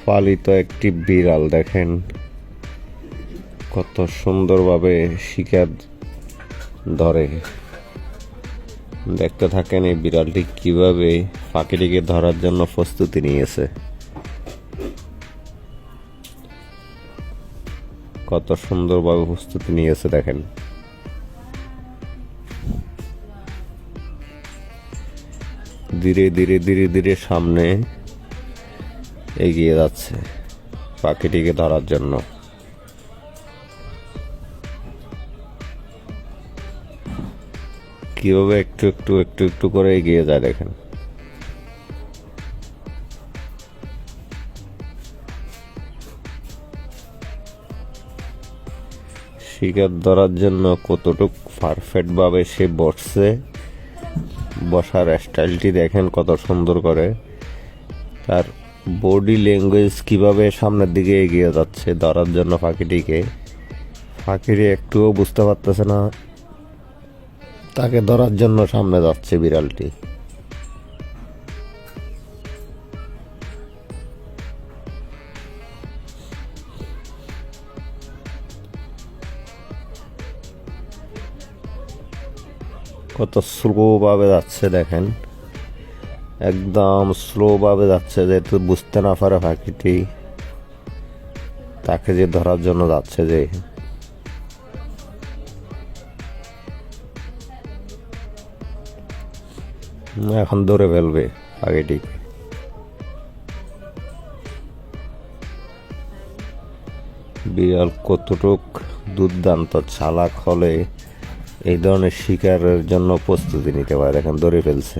পালিত একটি বিড়াল, দেখেন কত সুন্দরভাবে শিকার ধরে। দেখতে থাকেন এই বিড়ালটি কিভাবে পাখিটিকে ধরার জন্য প্রস্তুতি নিয়েছে। কত সুন্দরভাবে প্রস্তুতি নিয়েছে দেখেন। ধীরে ধীরে ধীরে ধীরে সামনে এগিয়ে যাচ্ছে পাখিটিকে ধরার জন্য। কিভাবে একটু একটু একটু একটু করে এগিয়ে যায় দেখেন। শিকার ধরার জন্য কতটুক পারফেক্ট ভাবে সে বসছে, বসার স্টাইলটি দেখেন কত সুন্দর করে। তার বডি ল্যাঙ্গুয়েজ কিভাবে সামনের দিকে এগিয়ে যাচ্ছে ধরার জন্য পাখিটিকে। পাখিটি একটুও বুঝতে পারতেছে না তাকে ধরার জন্য সামনে যাচ্ছে বিড়ালটি। কত স্লো ভাবে যাচ্ছে দেখেন, একদম স্লো ভাবে যাচ্ছে, যেহেতু বুঝতে না পারে পাখিটি তাকে যে ধরার জন্য যাচ্ছে, যে এখন ধরে ফেলবে পাখিটি। বিড়াল কতটুক দুর্দান্ত চালাক হলে এই ধরনের শিকারের জন্য প্রস্তুতি নিতে পারে, এখন ধরে ফেলছে।